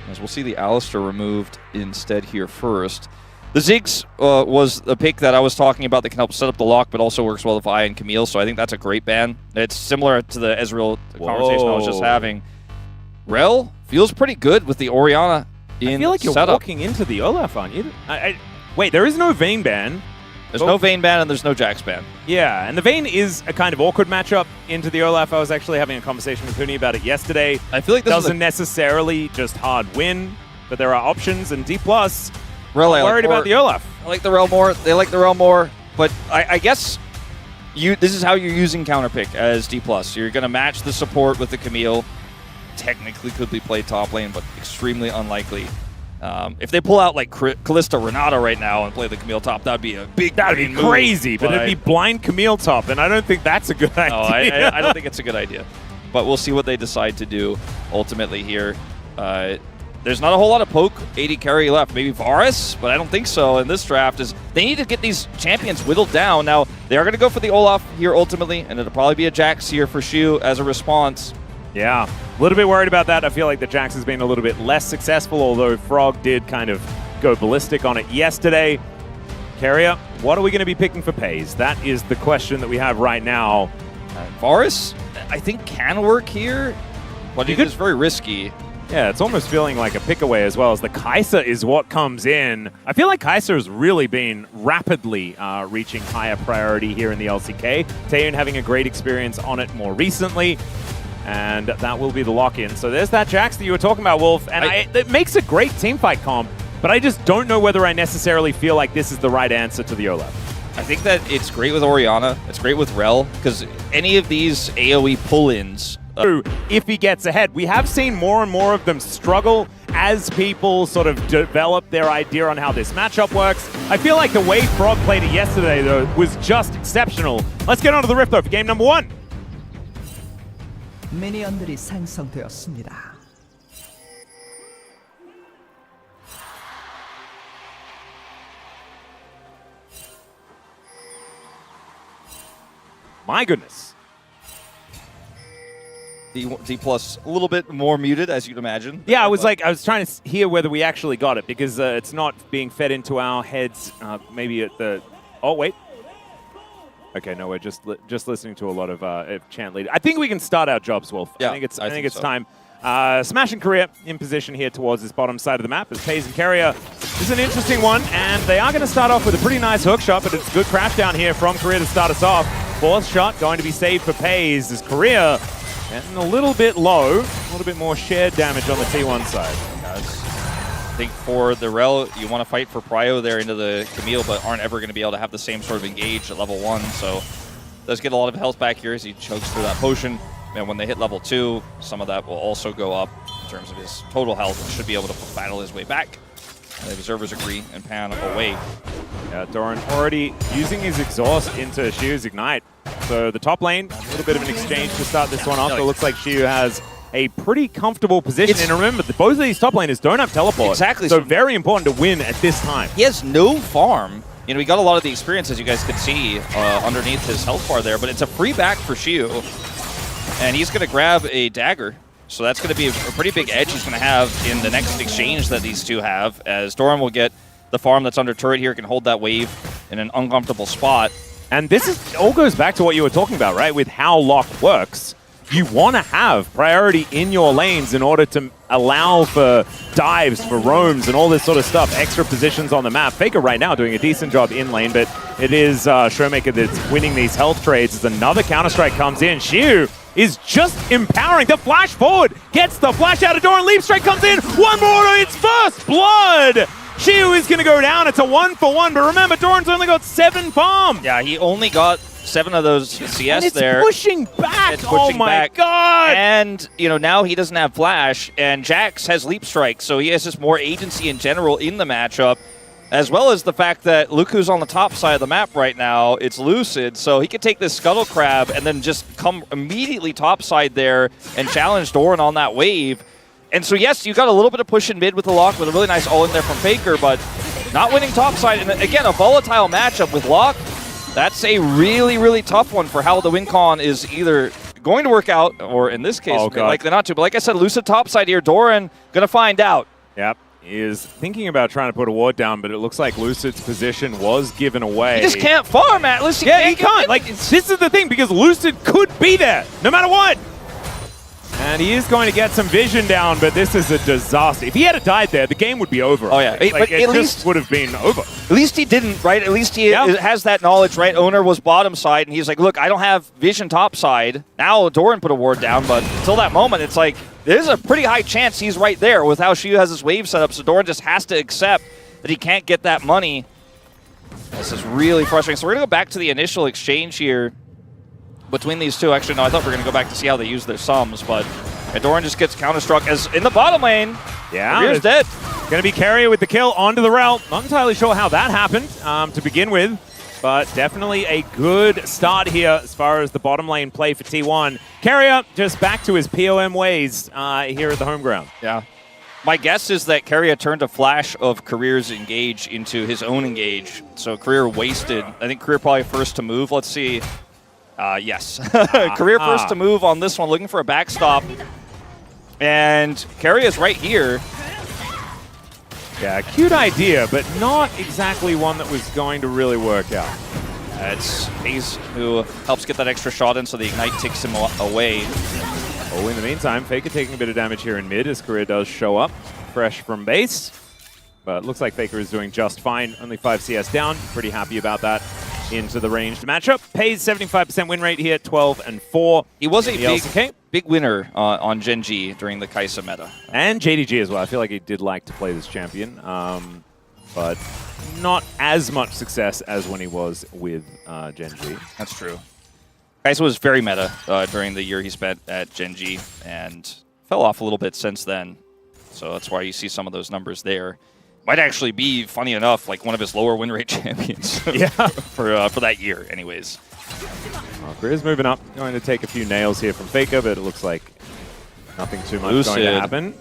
as we'll see the Alistair removed instead here first. The Ziggs was the pick that I was talking about that can help set up the lock, but also works well with Vi and Camille, so I think that's a great ban. It's similar to the Ezreal conversation I was just having. Rel feels pretty good with the Orianna in I feel like you're setup. walking into the Olaf, aren't you? Wait, there is no Vayne ban. There's no Vayne ban and there's no Jax ban. Yeah, and the Vayne is a kind of awkward matchup into the Olaf. I was actually having a conversation with Huni about it yesterday. I feel like this doesn't necessarily just hard win, but there are options, and DPLUS Rel, I'm worried about the Olaf. I like the Rel more. They like the Rel more, but I guess this is how you're using counterpick as D+. You're going to match the support with the Camille. Technically could be played top lane, but extremely unlikely. If they pull out like Kalista Renata right now and play the Camille top, that'd be a big That'd be crazy, but it'd be blind Camille top, and I don't think that's a good idea. No, I don't think it's a good idea. But we'll see what they decide to do ultimately here. There's not a whole lot of poke AD carry left. Maybe Varus, but I don't think so. In this draft, they need to get these champions whittled down. Now, they are going to go for the Olaf here ultimately, and it'll probably be a Jax here for Shu as a response. Yeah, a little bit worried about that. I feel like the Jax has been a little bit less successful, although Frog did kind of go ballistic on it yesterday. Carrier, what are we going to be picking for Pays? That is the question that we have right now. Varus, I think, can work here, but it is very risky. Yeah, it's almost feeling like a pick away as well, as the Kai'Sa is what comes in. I feel like Kai'Sa has really been rapidly reaching higher priority here in the LCK. Taeyeon having a great experience on it more recently, and that will be the lock-in. So there's that Jax that you were talking about, Wolf, and it makes a great teamfight comp, but I just don't know whether I necessarily feel like this is the right answer to the Olaf. I think that it's great with Orianna, it's great with Rel, because any of these AoE pull-ins, if he gets ahead. We have seen more and more of them struggle as people sort of develop their idea on how this matchup works. I feel like the way Frog played it yesterday, though, was just exceptional. Let's get on to the Rift, though, for game number 1. 미니언들이 생성되었습니다. My goodness. D+ a little bit more muted, as you'd imagine. Yeah, I was trying to hear whether we actually got it, because it's not being fed into our heads. Maybe at the. Oh wait. Okay, no, we're just listening to a lot of chant leader. I think we can start our jobs, Wolf. Yeah, I think it's so. time. Smash and Korea in position here towards this bottom side of the map as Pays and Carrier. This is an interesting one, and they are going to start off with a pretty nice hook shot, but it's a good crash down here from Korea to start us off. Fourth shot going to be saved for Pays as Korea getting a little bit low, a little bit more shared damage on the T1 side. I think for the Rel, you want to fight for Prio there into the Camille, but aren't ever going to be able to have the same sort of engage at level 1, so does get a lot of health back here as he chokes through that potion. And when they hit level 2, some of that will also go up in terms of his total health and should be able to battle his way back. The observers agree and pan away. Yeah, Doran already using his exhaust into Shu's Ignite. So the top lane, a little bit of an exchange to start this one off. It looks like Shu has a pretty comfortable position. And remember, both of these top laners don't have teleport. Exactly. So very important to win at this time. He has no farm. You know, he got a lot of the experience, as you guys could see, underneath his health bar there, but it's a free back for Shu. And he's going to grab a dagger. So that's going to be a pretty big edge he's going to have in the next exchange that these two have, as Doran will get the farm that's under turret here, can hold that wave in an uncomfortable spot. And this all goes back to what you were talking about, right? With how lock works. You want to have priority in your lanes in order to allow for dives, for roams, and all this sort of stuff. Extra positions on the map. Faker right now doing a decent job in lane, but it is Showmaker that's winning these health trades as another Counter-Strike comes in. Shu is just empowering the flash forward. Gets the flash out of Doran. Leap Strike comes in. One more. It's first blood. Shu is going to go down. It's a 1-for-1, but remember, Doran's only got 7 farm. Yeah, he only got 7 of those CS and it's there. Pushing back. It's pushing oh my back. God. And, you know, now he doesn't have flash, and Jax has Leap Strike, so he has just more agency in general in the matchup, as well as the fact that look who's on the top side of the map right now. It's Lucid, so he could take this Scuttle Crab and then just come immediately topside there and challenge Doran on that wave. And so, yes, you got a little bit of push in mid with the lock with a really nice all-in there from Faker, but not winning topside. And again, a volatile matchup with lock. That's a really, really tough one for how the win con is either going to work out, or in this case, likely not to. But like I said, Lucid topside here. Doran going to find out. Yep. He is thinking about trying to put a ward down, but it looks like Lucid's position was given away. He just can't farm, Atlas. Yeah, he can't. Like, this is the thing, because Lucid could be there, no matter what. And he is going to get some vision down, but this is a disaster. If he had died there, the game would be over. Oh, yeah. Like, But it at just least would have been over. At least he didn't, right? At least he has that knowledge, right? Owner was bottom side, and he's like, look, I don't have vision top side. Now Doran put a ward down, but until that moment, it's like, there's a pretty high chance he's right there with how Shiu has his wave set up, so Doran just has to accept that he can't get that money. This is really frustrating. So we're going to go back to the initial exchange here between these two. Actually, no, I thought we were going to go back to see how they use their sums, but Doran just gets counter-struck as in the bottom lane. Yeah. Career's dead. Going to be Carrier with the kill onto the route. Not entirely sure how that happened to begin with, but definitely a good start here as far as the bottom lane play for T1. Carrier just back to his POM ways here at the home ground. Yeah. My guess is that Carrier turned a flash of Career's engage into his own engage. So Career wasted. I think Career probably first to move. Let's see. Yes. Career first to move on this one, looking for a backstop. And Carrier's right here. Yeah, cute idea, but not exactly one that was going to really work out. It's FaZe who helps get that extra shot in, so the Ignite takes him away. Oh, in the meantime, Faker taking a bit of damage here in mid as Career does show up, fresh from base. But looks like Faker is doing just fine. Only 5 CS down. Pretty happy about that. Into the ranged matchup. Pays 75% win rate here, 12-4. He was a LCK. big winner on Gen G during the Kai'Sa meta. And JDG as well. I feel like he did like to play this champion. But not as much success as when he was with Gen G. That's true. Kai'Sa was very meta during the year he spent at Gen G and fell off a little bit since then. So that's why you see some of those numbers there. Might actually be, funny enough, like one of his lower win rate champions. Yeah. for that year, anyways. Well, Career's moving up. Going to take a few nails here from Faker, but it looks like nothing too much going to happen.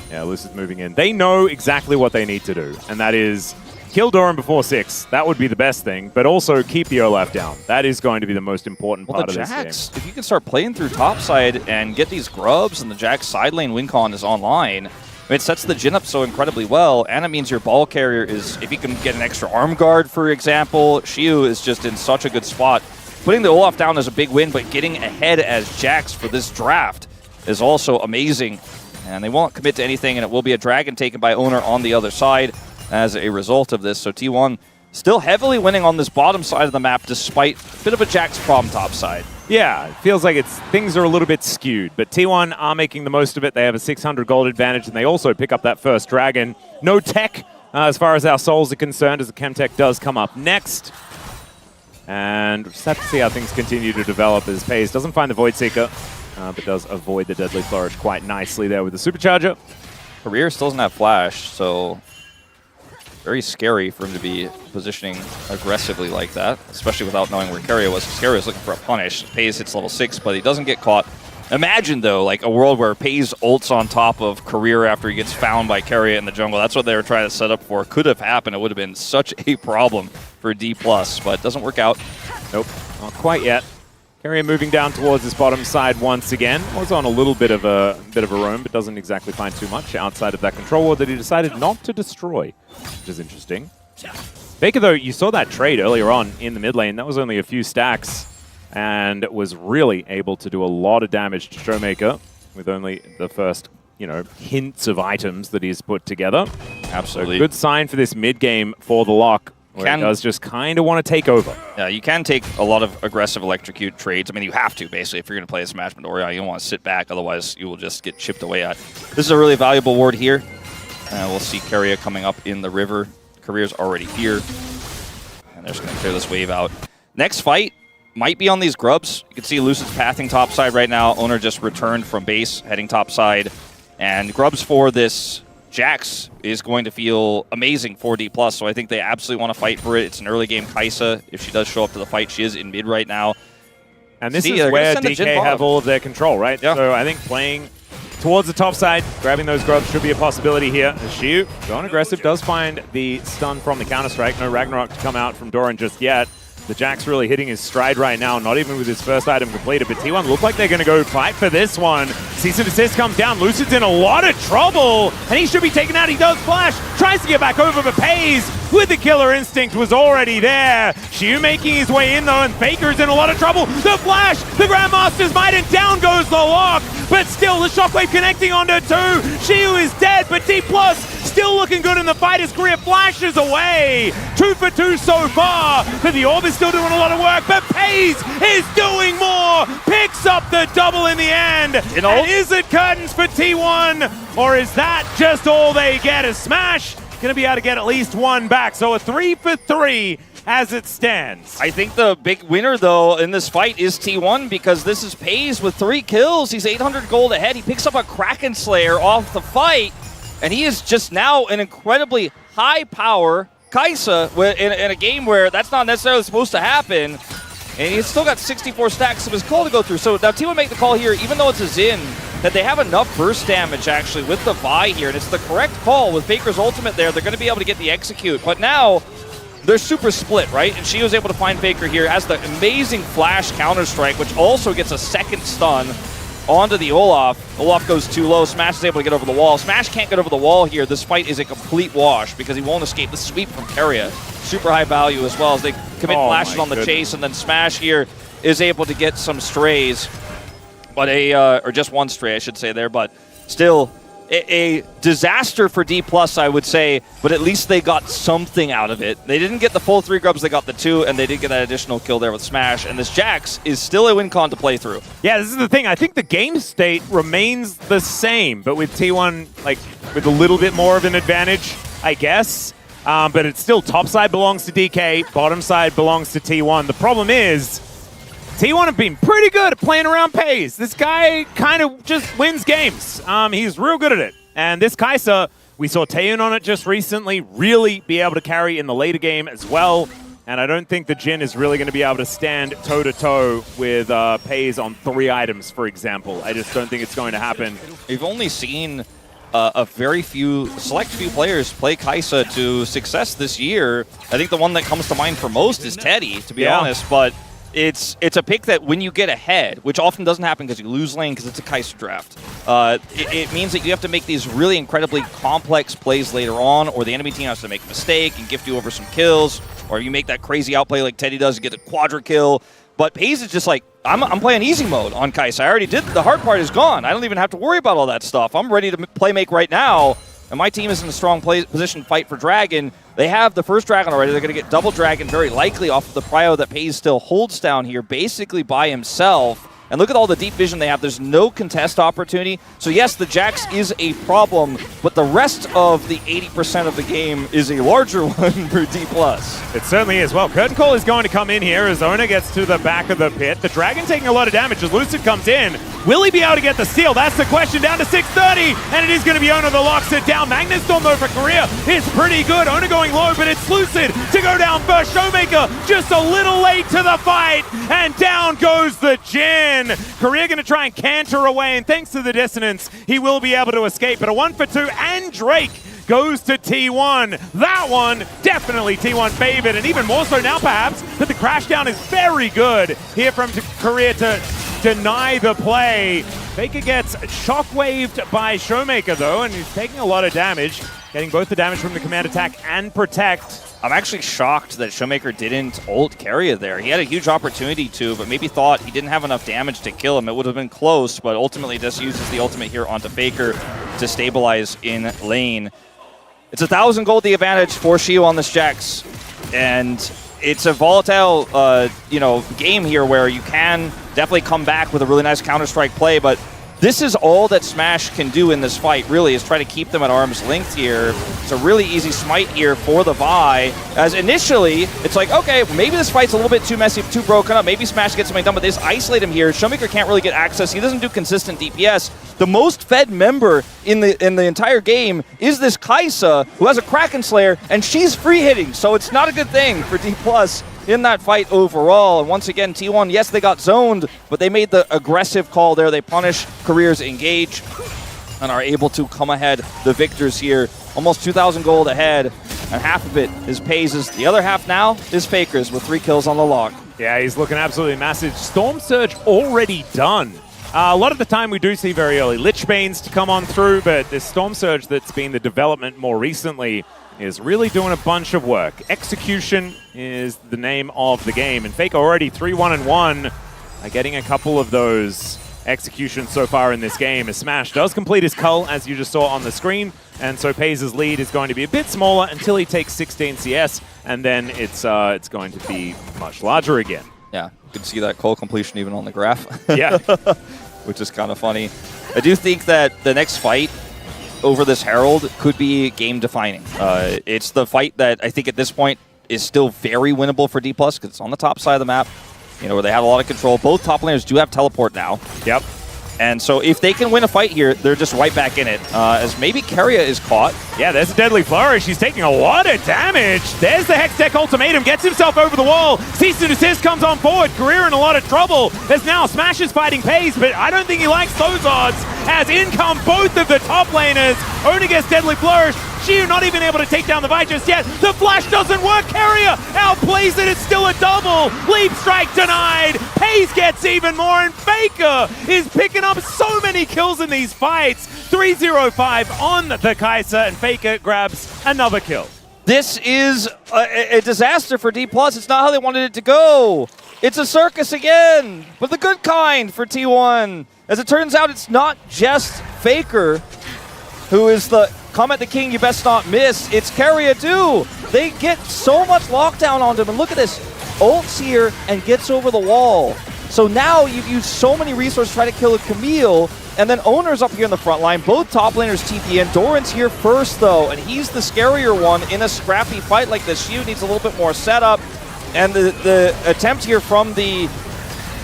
Yeah, Lucid's moving in. They know exactly what they need to do, and that is kill Doran before 6. That would be the best thing, but also keep the Olaf down. That is going to be the most important part of this game. If you can start playing through topside and get these grubs and the Jax side lane win con is online, it sets the Jhin up so incredibly well, and it means your ball carrier is, if you can get an extra arm guard, for example, Shiu is just in such a good spot. Putting the Olaf down is a big win, but getting ahead as Jax for this draft is also amazing. And they won't commit to anything, and it will be a dragon taken by Owner on the other side as a result of this. So T1 still heavily winning on this bottom side of the map, despite a bit of a Jax problem top side. Yeah, it feels like things are a little bit skewed, but T1 are making the most of it. They have a 600 gold advantage, and they also pick up that first dragon. No tech as far as our souls are concerned, as the Chemtech does come up next. And we'll just have to see how things continue to develop as FaZe doesn't find the Void Seeker, but does avoid the Deadly Flourish quite nicely there with the Supercharger. Career still doesn't have Flash, so very scary for him to be positioning aggressively like that, especially without knowing where Carrier was. Carrier is looking for a punish. FaZe hits level 6, but he doesn't get caught. Imagine, though, like a world where FaZe ults on top of Career after he gets found by Carrier in the jungle. That's what they were trying to set up for. Could have happened. It would have been such a problem for DPLUS, but it doesn't work out. Nope, not quite yet. Carrier moving down towards his bottom side once again. Was on a little bit of a roam, but doesn't exactly find too much outside of that control ward that he decided not to destroy, which is interesting. Faker, though, you saw that trade earlier on in the mid lane. That was only a few stacks and was really able to do a lot of damage to Showmaker with only the first, hints of items that he's put together. Absolutely. So good sign for this mid game for the Lock. Where it does just kind of want to take over. Yeah, you can take a lot of aggressive electrocute trades. I mean, you have to, basically, if you're going to play as Smash Midoriya. You don't want to sit back, otherwise you will just get chipped away at. This is a really valuable ward here. We'll see Carrier coming up in the river. Career's already here. And they're just going to clear this wave out. Next fight might be on these grubs. You can see Lucid's pathing topside right now. Owner just returned from base, heading topside. And grubs for this Jax is going to feel amazing for DPLUS, so I think they absolutely want to fight for it. It's an early game Kai'Sa. If she does show up to the fight, she is in mid right now. And this is where DK have all of their control, right? Yeah. So I think playing towards the top side, grabbing those grubs should be a possibility here. Shiu, going aggressive, does find the stun from the Counter-Strike. No Ragnarok to come out from Doran just yet. The Jack's really hitting his stride right now, not even with his first item completed, but T1 look like they're going to go fight for this one. Cease and desist comes down, Lucid's in a lot of trouble, and he should be taken out. He does flash, tries to get back over, but pays with the killer instinct was already there. Xiu making his way in though, and Faker's in a lot of trouble. The flash, the Grandmaster's Might, and down goes the lock, but still the shockwave connecting onto two. Xiu is dead, but DPLUS still looking good in the fight as Korea flashes away. 2 for 2 so far, but the Orb is still doing a lot of work, but Pays is doing more, picks up the double in the end. And is it curtains for T1, or is that just all they get? A Smash gonna be able to get at least one back, so a 3 for 3 as it stands. I think the big winner, though, in this fight is T1 because this is Pays with 3 kills. He's 800 gold ahead. He picks up a Kraken Slayer off the fight, and he is just now an incredibly high-power Kai'Sa in a game where that's not necessarily supposed to happen. And he's still got 64 stacks of his call to go through. So now T1 make the call here, even though it's a Xin, that they have enough burst damage, actually, with the Vi here. And it's the correct call with Faker's ultimate there. They're going to be able to get the execute. But now they're super split, right? And she was able to find Faker here, has the amazing flash counter-strike, which also gets a second stun onto the Olaf. Olaf goes too low. Smash is able to get over the wall. Smash can't get over the wall here. This fight is a complete wash because he won't escape the sweep from Keria. Super high value as well as they commit flashes on the chase, and then Smash here is able to get some strays, but or just one stray, I should say there, but still a disaster for DPLUS, I would say, but at least they got something out of it. They didn't get the full 3 grubs, they got the 2, and they did get that additional kill there with Smash, and this Jax is still a win con to play through. Yeah, this is the thing. I think the game state remains the same, but with T1, like, with a little bit more of an advantage, I guess. But it's still top side belongs to DK, bottom side belongs to T1. The problem is, T1 have been pretty good at playing around Pays. This guy kind of just wins games. He's real good at it. And this Kai'Sa, we saw Taeyeon on it just recently, really be able to carry in the later game as well. And I don't think the Jhin is really going to be able to stand toe-to-toe with Pays on 3 items, for example. I just don't think it's going to happen. We've only seen a very select few players play Kai'Sa to success this year. I think the one that comes to mind for most is Teddy, to be honest, but it's a pick that when you get ahead, which often doesn't happen because you lose lane because it's a Kai'Sa draft, it means that you have to make these really incredibly complex plays later on, or the enemy team has to make a mistake and gift you over some kills, or you make that crazy outplay like Teddy does and get a quadra kill. But Pays is just like, I'm playing easy mode on Kai'Sa. I already did, the hard part is gone. I don't even have to worry about all that stuff. I'm ready to play make right now, and my team is in a strong position to fight for Dragon. They have the first Dragon already. They're going to get double Dragon very likely off of the prio that Pays still holds down here, basically by himself. And look at all the deep vision they have. There's no contest opportunity. So yes, the Jax is a problem, but the rest of the 80% of the game is a larger one for DPLUS. It certainly is. Well, Curtain Call is going to come in here as Ona gets to the back of the pit. The Dragon taking a lot of damage as Lucid comes in. Will he be able to get the steal? That's the question. Down to 630, and it is going to be Ona that locks it down. Magnus Storm, though, for Korea is pretty good. Ona going low, but it's Lucid to go down first. Showmaker just a little late to the fight, and down goes the Jhin. Korea going to try and canter away, and thanks to the dissonance, he will be able to escape. But a 1 for 2, and Drake goes to T1. That one, definitely T1 favored, and even more so now perhaps, that the crash down is very good here from Korea to deny the play. Faker gets shockwaved by Showmaker though, and he's taking a lot of damage, getting both the damage from the command attack and protect. I'm actually shocked that Showmaker didn't ult Keria there. He had a huge opportunity to, but maybe thought he didn't have enough damage to kill him. It would have been close, but ultimately just uses the ultimate here onto Faker to stabilize in lane. It's 1,000 gold the advantage for Xiu on this Jax, and it's a volatile game here where you can definitely come back with a really nice Counter-Strike play, but this is all that Smash can do in this fight, really, is try to keep them at arm's length here. It's a really easy smite here for the Vi, as initially, it's like, okay, maybe this fight's a little bit too messy, too broken up. Maybe Smash gets something done, but they just isolate him here. Showmaker can't really get access. He doesn't do consistent DPS. The most fed member in the entire game is this Kai'Sa, who has a Kraken Slayer, and she's free hitting, so it's not a good thing for DPLUS in that fight overall. And once again, T1, yes, they got zoned, but they made the aggressive call there. They punish Career's engage and are able to come ahead the victors here. Almost 2,000 gold ahead. and half of it is FaZe's. The other half now is Faker's with 3 kills on the lock. Yeah, he's looking absolutely massive. Storm Surge already done. A lot of the time we do see very early Lich Banes to come on through, but this Storm Surge that's been the development more recently is really doing a bunch of work. Execution is the name of the game, and Faker already 3-1-1, getting a couple of those executions so far in this game. As Smash does complete his cull, as you just saw on the screen, and so FaZe's lead is going to be a bit smaller until he takes 16 CS, and then it's going to be much larger again. Yeah, you can see that cull completion even on the graph. Yeah. Which is kind of funny. I do think that the next fight over this Herald could be game-defining. It's the fight that I think at this point is still very winnable for DPLUS because it's on the top side of the map, you know, where they have a lot of control. Both top laners do have teleport now. Yep. And so if they can win a fight here, they're just right back in it. As maybe Keria is caught. Yeah, there's a deadly flourish. He's taking a lot of damage. There's the Hextech ultimatum. Gets himself over the wall. Cease and desist comes on forward. Career in a lot of trouble. There's now Smash is fighting FaZe, but I don't think he likes those odds. As in come both of the top laners. Ona gets deadly flourish. Shiu not even able to take down the fight just yet. The flash doesn't work. Keria outplays it. It's still a double. Leap strike denied. FaZe gets even more, and Faker is picking up so many kills in these fights. 3-0-5 on the Kai'Sa, and Faker grabs another kill. This is a disaster for DPLUS. It's not how they wanted it to go. It's a circus again, but the good kind for T1. As it turns out, it's not just Faker who is the come at the king, you best not miss. It's Keria too. They get so much lockdown on him, and look at this. Ults here and gets over the wall. So now you've used so many resources to try to kill a Camille, and then Owner's up here in the front line. Both top laners TP in. Doran's here first though, and he's the scarier one in a scrappy fight like this. Shiu needs a little bit more setup, and the attempt here from the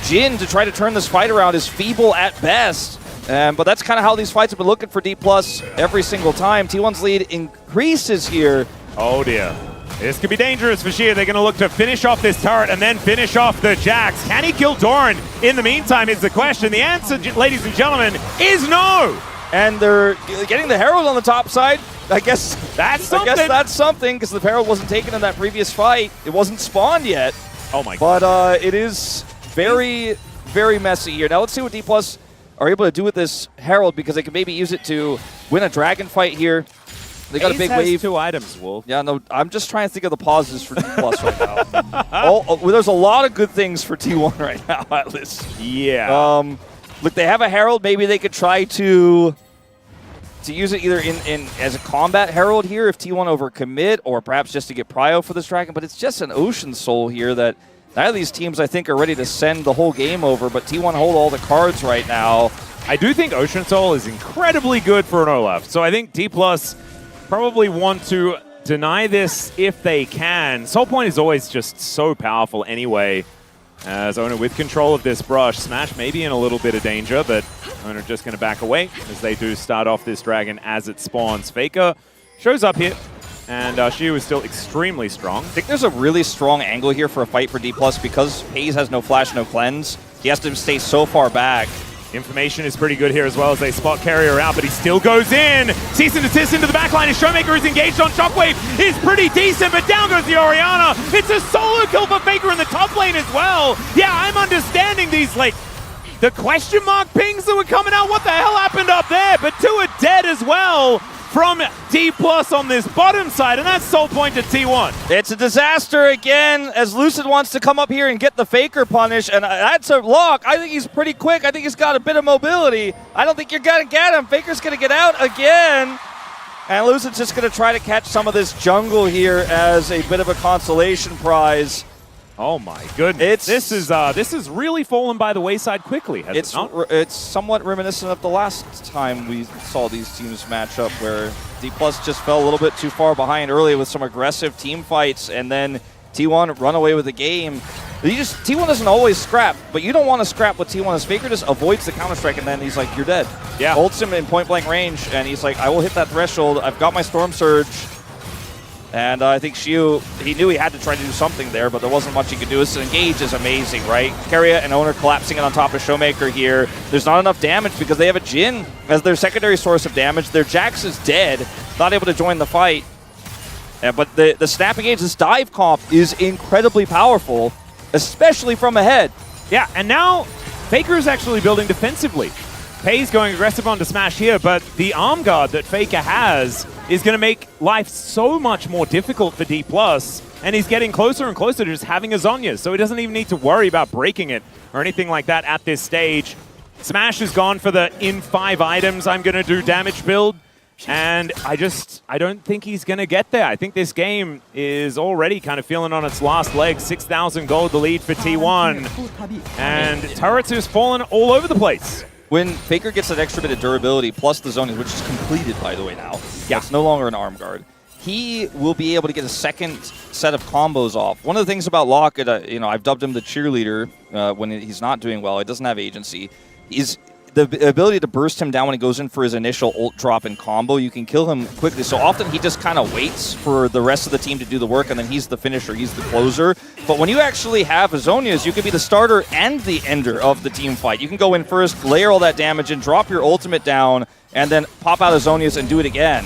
Jhin to try to turn this fight around is feeble at best. But that's kind of how these fights have been looking for DPLUS every single time. T1's lead increases here. Oh dear. This could be dangerous for Shia. They're going to look to finish off this turret and then finish off the Jax. Can he kill Doran in the meantime is the question. The answer, ladies and gentlemen, is no. And they're getting the Herald on the top side. I guess that's something. I guess that's something, because the Herald wasn't taken in that previous fight. It wasn't spawned yet. Oh my god. But it is very, very messy here. Now let's see what DPLUS are able to do with this Herald, because they can maybe use it to win a dragon fight here. They got a big wave. 2 items, Wolf. Yeah, no, I'm just trying to think of the positives for DPLUS right now. There's a lot of good things for T1 right now, at least. Yeah. Look, they have a Herald. Maybe they could try to use it either in as a combat Herald here if T1 overcommit, or perhaps just to get prio for this dragon. But it's just an Ocean Soul here that neither of these teams, I think, are ready to send the whole game over. But T1 hold all the cards right now. I do think Ocean Soul is incredibly good for an Olaf. So I think DPLUS probably want to deny this if they can. Soul Point is always just so powerful anyway. As Owner with control of this brush. Smash may be in a little bit of danger, but Owner just going to back away as they do start off this dragon as it spawns. Faker shows up here, and Shiu is still extremely strong. I think there's a really strong angle here for a fight for DPLUS because FaZe has no flash, no cleanse. He has to stay so far back. Information is pretty good here as well as they spot Carrier out, but he still goes in. Cease and desist into the backline as Showmaker is engaged on Shockwave. Is pretty decent, but down goes the Orianna. It's a solo kill for Faker in the top lane as well. Yeah, I'm understanding these, like, the question mark pings that were coming out. What the hell happened up there? But 2 are dead as well from DPLUS on this bottom side, and that's Soul Point to T1. It's a disaster again as Lucid wants to come up here and get the Faker punish, and that's a lock. I think he's pretty quick. I think he's got a bit of mobility. I don't think you're going to get him. Faker's going to get out again, and Lucid's just going to try to catch some of this jungle here as a bit of a consolation prize. Oh my goodness! This is really fallen by the wayside quickly, has it not? It's somewhat reminiscent of the last time we saw these teams match up, where DPLUS just fell a little bit too far behind early with some aggressive team fights, and then T1 run away with the game. T1 doesn't always scrap, but you don't want to scrap with T1 as Faker just avoids the Counter-Strike, and then he's like, you're dead. Yeah. Ults him in point-blank range, and he's like, I will hit that threshold. I've got my Storm Surge. And I think Shiu, he knew he had to try to do something there, but there wasn't much he could do. This engage is amazing, right? Keria and Owner collapsing it on top of Showmaker here. There's not enough damage because they have a Jhin as their secondary source of damage. Their Jax is dead, not able to join the fight. But the snapping age, this dive comp is incredibly powerful, especially from ahead. Yeah, and now Faker is actually building defensively. Pei's going aggressive onto Smash here, but the arm guard that Faker has is going to make life so much more difficult for DPLUS, and he's getting closer and closer to just having a Zhonya, so he doesn't even need to worry about breaking it or anything like that at this stage. Smash has gone for the in 5 items I'm going to do damage build, and I don't think he's going to get there. I think this game is already kind of feeling on its last leg. 6,000 gold the lead for T1, and turrets has fallen all over the place. When Faker gets that extra bit of durability, plus the zoning, which is completed, by the way, now. Yeah. It's no longer an arm guard. He will be able to get a second set of combos off. One of the things about Locke, I've dubbed him the cheerleader when he's not doing well. He doesn't have agency. Is the ability to burst him down when he goes in for his initial ult drop and combo. You can kill him quickly. So often he just kind of waits for the rest of the team to do the work, and then he's the finisher, he's the closer. But when you actually have Azonias, you can be the starter and the ender of the team fight. You can go in first, layer all that damage, and drop your ultimate down, and then pop out Azonias and do it again.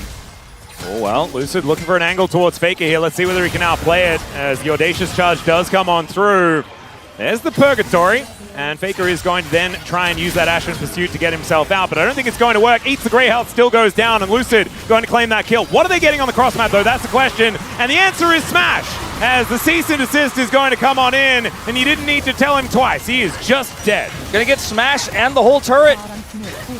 Oh, well, Lucid looking for an angle towards Faker here. Let's see whether he can outplay it as the Audacious Charge does come on through. There's the Purgatory. And Faker is going to then try and use that Ashen Pursuit to get himself out, but I don't think it's going to work. Eats the Grey Health, still goes down, and Lucid going to claim that kill. What are they getting on the cross map, though? That's the question. And the answer is Smash, as the cease and desist is going to come on in, and you didn't need to tell him twice. He is just dead. Gonna get Smash and the whole turret.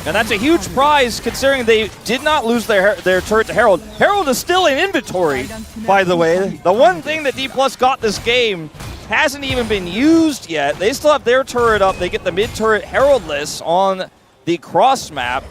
And that's a huge prize, considering they did not lose their turret to Herald. Herald is still in inventory, by the way. The one thing that DPLUS got this game hasn't even been used yet. They still have their turret up. They get the mid-turret Heraldless on the cross map.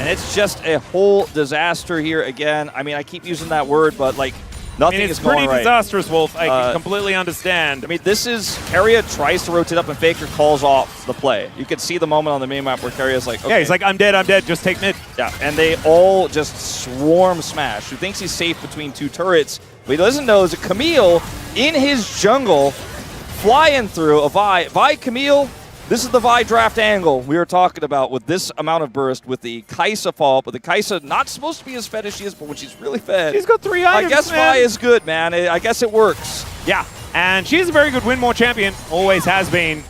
And it's just a whole disaster here again. I mean, I keep using that word, but like, nothing is going right. It's pretty disastrous, Wolf. I can completely understand. I mean, this is, Keria tries to rotate up and Faker calls off the play. You can see the moment on the mini-map where Keria's like, okay. Yeah, he's like, I'm dead, just take mid. Yeah, and they all just swarm Smash, who thinks he's safe between 2 turrets. What he doesn't know is a Camille in his jungle flying through a Vi. Vi Camille, this is the Vi draft angle we were talking about with this amount of burst, with the Kai'Sa fall, but the Kai'Sa not supposed to be as fed as she is, but when she's really fed. She's got 3 items, I guess man. Vi is good, man. I guess it works. Yeah, and she's a very good win more champion, always has been.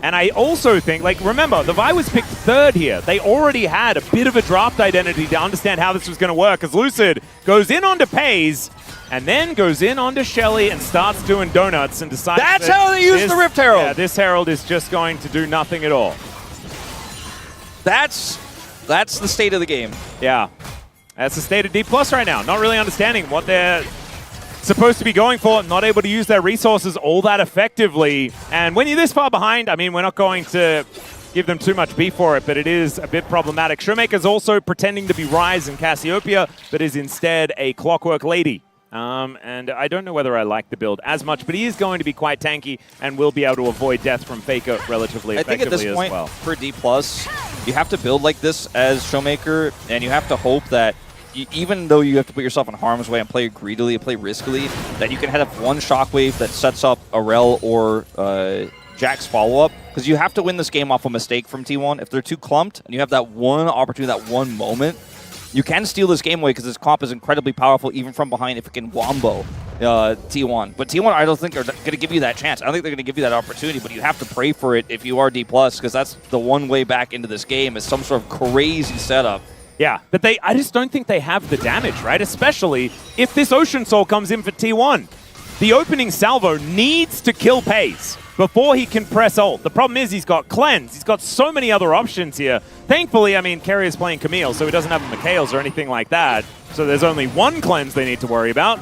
And I also think, like, remember, the Vi was picked 3rd here. They already had a bit of a draft identity to understand how this was going to work, as Lucid goes in onto Pei's, and then goes in onto Shelly and starts doing donuts and decides that's how they use the Rift Herald. Yeah, this Herald is just going to do nothing at all. That's the state of the game. Yeah, that's the state of DPLUS right now. Not really understanding what they're supposed to be going for, not able to use their resources all that effectively. And when you're this far behind, I mean, we're not going to give them too much beef for it, but it is a bit problematic. Showmaker's also pretending to be Ryze and Cassiopeia, but is instead a Clockwork Lady. And I don't know whether I like the build as much, but he is going to be quite tanky and will be able to avoid death from Faker relatively effectively as well. I think at this point, for DPLUS, you have to build like this as Showmaker, and you have to hope that even though you have to put yourself in harm's way and play greedily, play riskily, that you can have one shockwave that sets up a Rel or Jack's follow-up, because you have to win this game off a mistake from T1. If they're too clumped and you have that one opportunity, that one moment, you can steal this game away because this comp is incredibly powerful even from behind if it can wombo T1. But T1, I don't think are going to give you that chance. I don't think they're going to give you that opportunity, but you have to pray for it if you are DPLUS, because that's the one way back into this game is some sort of crazy setup. Yeah, but I just don't think they have the damage, right? Especially if this Ocean Soul comes in for T1. The opening salvo needs to kill Pei's before he can press ult. The problem is he's got Cleanse. He's got so many other options here. Thankfully, I mean, Keria's playing Camille, so he doesn't have Mikhail's or anything like that. So there's only one Cleanse they need to worry about.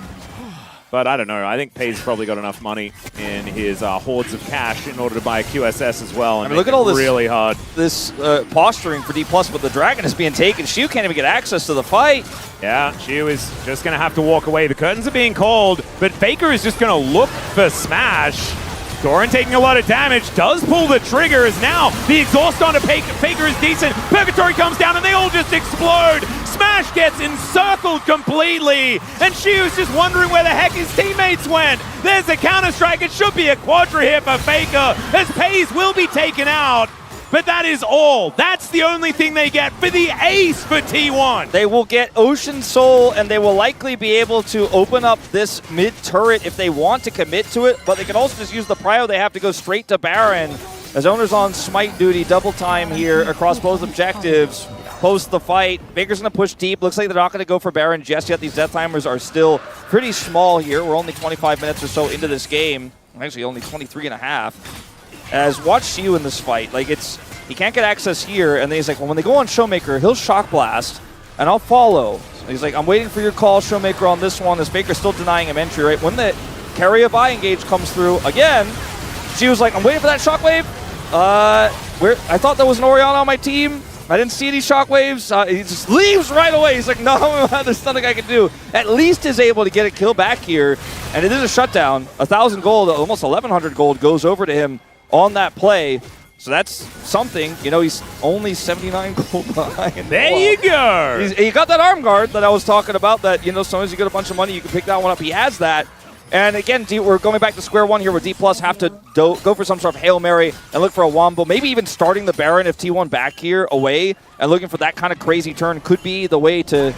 But I don't know. I think Pei's probably got enough money in his hordes of cash in order to buy a QSS as well. And I mean, look at all this really hard. This posturing for DPLUS, but the Dragon is being taken. Shu can't even get access to the fight. Yeah, Shu is just going to have to walk away. The curtains are being called, but Faker is just going to look for Smash. Doran taking a lot of damage, does pull the trigger, as now the exhaust onto Faker is decent. Purgatory comes down and they all just explode. Smash gets encircled completely, and Shu's just wondering where the heck his teammates went. There's a counter-strike. It should be a quadra here for Faker, as Pei's will be taken out. but that is all. That's the only thing they get for the ace for T1. They will get Ocean Soul, and they will likely be able to open up this mid turret if they want to commit to it, but they can also just use the prio. They have to go straight to Baron. As Owner's on smite duty, double time here across both objectives. Post the fight. Faker's going to push deep. Looks like they're not going to go for Baron just yet. These death timers are still pretty small here. We're only 25 minutes or so into this game. Actually, only 23 and a half. As watch Shiu in this fight. Like, he can't get access here, and then he's like, well, when they go on Showmaker, he'll Shock Blast, and I'll follow. So he's like, I'm waiting for your call, Showmaker, on this one. As Faker's still denying him entry, right? When the carry a buy engage comes through, again, she was like, I'm waiting for that Shockwave. I thought there was an Orianna on my team. I didn't see any shockwaves. He just leaves right away. He's like, no, there's nothing I can do. At least is able to get a kill back here. And it is a shutdown. 1,000 gold, almost 1,100 gold goes over to him on that play. So that's something. You know, he's only 79 gold behind. There you go. He got that arm guard that I was talking about that, you know, sometimes you get a bunch of money, you can pick that one up. He has that. And again, we're going back to square one here where DPLUS have to go for some sort of Hail Mary and look for a Wombo. Maybe even starting the Baron if T1 back here away and looking for that kind of crazy turn could be the way to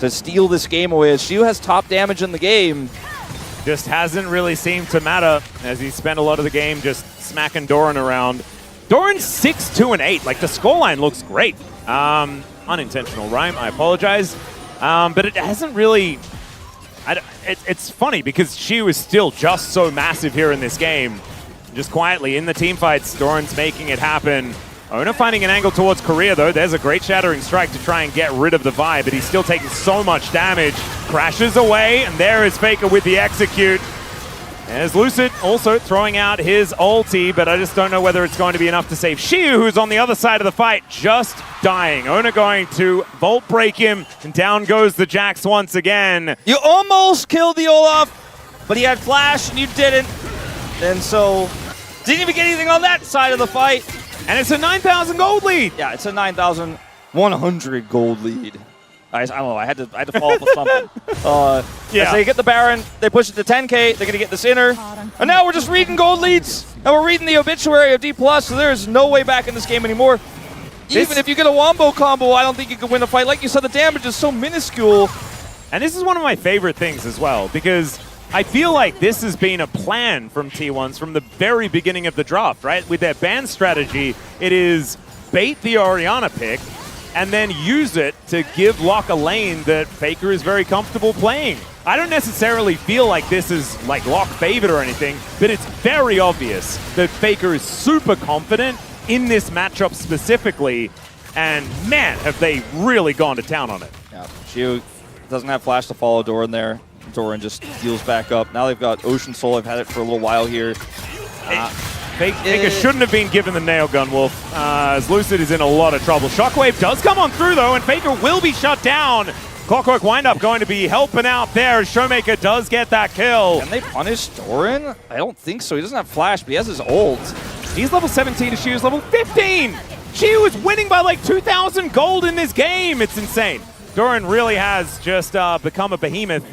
steal this game away. As Shiu has top damage in the game. Just hasn't really seemed to matter as he spent a lot of the game just smacking Doran around. Doran's 6-2-8. Like, the scoreline looks great. Unintentional rhyme, I apologize. But it hasn't really... It's funny because Shiu is still just so massive here in this game. Just quietly in the team fights, Doran's making it happen. Owner finding an angle towards Korea though. There's a great Shattering Strike to try and get rid of the vibe, but he's still taking so much damage. Crashes away, and there is Faker with the execute. As Lucid also throwing out his ulti, but I just don't know whether it's going to be enough to save Shiu, who's on the other side of the fight, just dying. Owner going to Volt break him, and down goes the Jax once again. You almost killed the Olaf, but he had flash and you didn't. And so, didn't even get anything on that side of the fight. And it's a 9,000 gold lead. Yeah, it's a 9,100 gold lead. I don't know, I had to follow up with something. Yeah. As they get the Baron, they push it to 10K, they're going to get this inner. And now we're just reading gold leads, and we're reading the obituary of DPLUS, so there's no way back in this game anymore. Even if you get a Wombo combo, I don't think you can win a fight. Like you said, the damage is so minuscule. And this is one of my favorite things as well, because I feel like this has been a plan from T1s from the very beginning of the draft, right? With their ban strategy, it is bait the Orianna pick, and then use it to give Locke a lane that Faker is very comfortable playing. I don't necessarily feel like this is like Locke favored or anything, but it's very obvious that Faker is super confident in this matchup specifically, and man, have they really gone to town on it. Yeah, Shiu doesn't have flash to follow Doran there. Doran just heals back up. Now they've got Ocean Soul. I've had it for a little while here. Faker shouldn't have been given the nail gun, Wolf, as Lucid is in a lot of trouble. Shockwave does come on through, though, and Faker will be shut down. Clockwork Windup going to be helping out there. Showmaker does get that kill. Can they punish Doran? I don't think so. He doesn't have flash, but he has his ult. He's level 17 to Shiu's level 15. Shiu is winning by like 2,000 gold in this game. It's insane. Doran really has just become a behemoth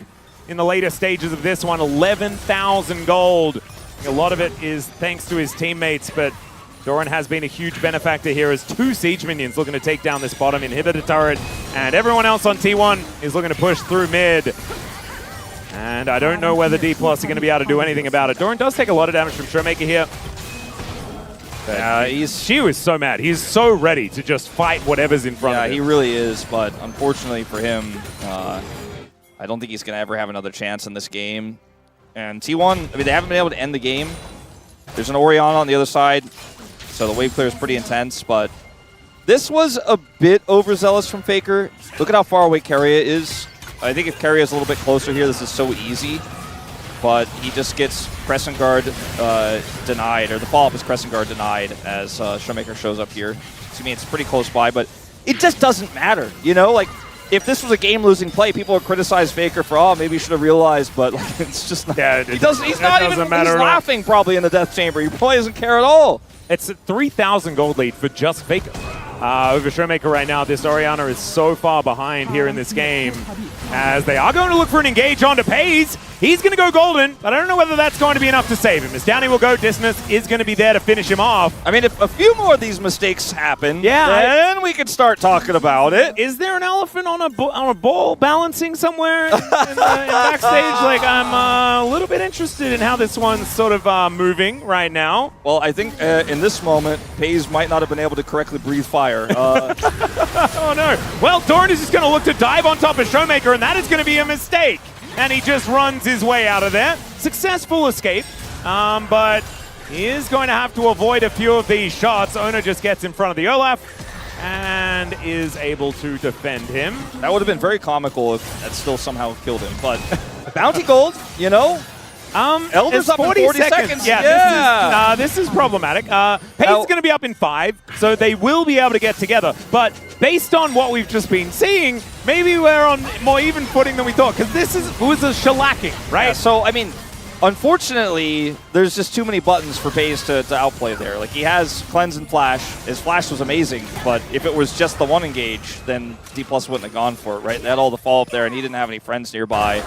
in the later stages of this one. 11,000 gold. A lot of it is thanks to his teammates, but Doran has been a huge benefactor here as 2 Siege minions looking to take down this bottom inhibitor turret, and everyone else on T1 is looking to push through mid. And I don't know whether DPLUS are going to be able to do anything about it. Doran does take a lot of damage from Showmaker here. Shiu is so mad. He's so ready to just fight whatever's in front of him. Yeah, he really is, but unfortunately for him, I don't think he's going to ever have another chance in this game. And T1, I mean, they haven't been able to end the game. There's an Orianna on the other side, so the wave clear is pretty intense, but this was a bit overzealous from Faker. Look at how far away Keria is. I think if Keria is a little bit closer here, this is so easy, but he just gets Crescent Guard denied, or the follow-up is Crescent Guard denied as Showmaker shows up here. So, I mean, it's pretty close by, but it just doesn't matter, you know? Like, if this was a game-losing play, people would criticize Faker for, oh, maybe he should have realized, but like, it's just not. Yeah, he's not even. He's laughing probably in the death chamber. He probably doesn't care at all. It's a 3,000 gold lead for just Faker. Over Showmaker right now, this Orianna is so far behind here in this game, as they are going to look for an engage onto Pays. He's going to go golden, but I don't know whether that's going to be enough to save him. As Downey will go, Disnus is going to be there to finish him off. I mean, if a few more of these mistakes happen, Yeah, then we can start talking about it. Is there an elephant on a ball balancing somewhere in backstage? Like, I'm a little bit interested in how this one's sort of moving right now. Well, I think in this moment, Pays might not have been able to correctly breathe fire. Oh no. Well, Doran is just going to look to dive on top of Showmaker, and that is going to be a mistake. And he just runs his way out of there. Successful escape, but he is going to have to avoid a few of these shots. Ona just gets in front of the Olaf and is able to defend him. That would have been very comical if that still somehow killed him. But bounty gold, you know? Elder's up in 40 seconds. Yeah. This is problematic. Pays is going to be up in 5, so they will be able to get together. But based on what we've just been seeing, maybe we're on more even footing than we thought, because this was a shellacking, right? Yeah, so, I mean, unfortunately, there's just too many buttons for Pays to outplay there. Like, he has Cleanse and Flash. His Flash was amazing, but if it was just the one engage, then DPLUS wouldn't have gone for it, right? They had all the follow-up there, and he didn't have any friends nearby.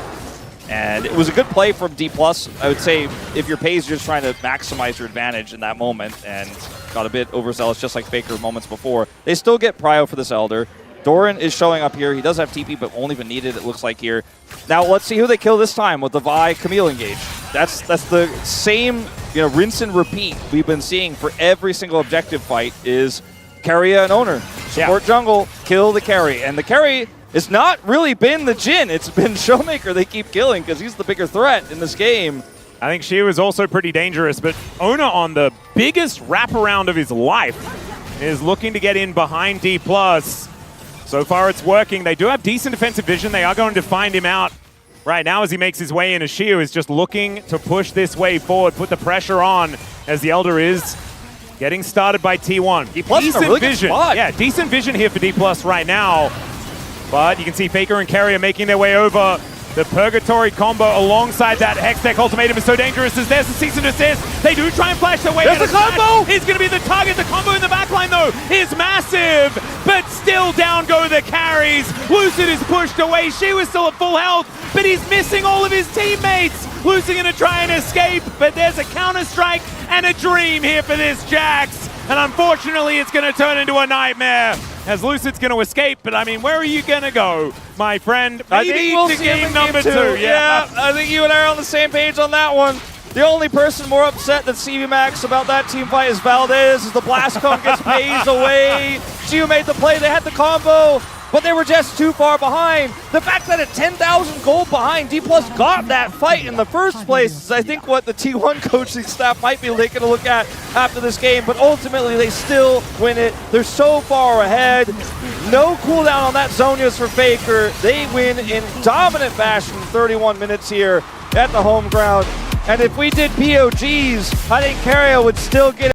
And it was a good play from DPLUS. I would say if you're Pays, you're just trying to maximize your advantage in that moment, and got a bit overzealous, just like Faker moments before. They still get prio for this Elder. Doran is showing up here. He does have TP, but won't even need it, it looks like here. Now let's see who they kill this time with the Vi Camille engage. That's the same, rinse and repeat we've been seeing for every single objective fight is carry an owner. Support jungle, kill the carry. And the carry it's not really been the Jhin. It's been Showmaker they keep killing because he's the bigger threat in this game. I think she was also pretty dangerous, but Ona on the biggest wraparound of his life is looking to get in behind DPLUS. So far it's working. They do have decent defensive vision. They are going to find him out right now as he makes his way in. Ashiu is just looking to push this wave forward, put the pressure on as the Elder is getting started by T1. DPLUS decent in a really vision. Good spot. Yeah, decent vision here for DPLUS right now. But you can see Faker and Carrier making their way over. The Purgatory combo alongside that Hextech ultimatum is so dangerous as there's the cease and desist. They do try and flash their way. There's the combo! He's going to be the target. The combo in the backline, though, is massive. But still down go the carries. Lucid is pushed away. She was still at full health, but he's missing all of his teammates. Lucid going to try and escape, but there's a counter-strike and a dream here for this Jax. And unfortunately, it's going to turn into a nightmare as Lucid's going to escape. But I mean, where are you going to go, my friend? Maybe to game number 2. Yeah, I think you and I are on the same page on that one. The only person more upset than CV Max about that team fight is Valdez as the blast cone gets Pays away. Xiu made the play, they had the combo, but they were just too far behind. The fact that at 10,000 gold behind, DPLUS got that fight in the first place is I think what the T1 coaching staff might be taking a look at after this game, but ultimately they still win it. They're so far ahead. No cooldown on that Zhonya's for Faker. They win in dominant fashion 31 minutes here at the home ground. And if we did POGs, I think Carrier would still get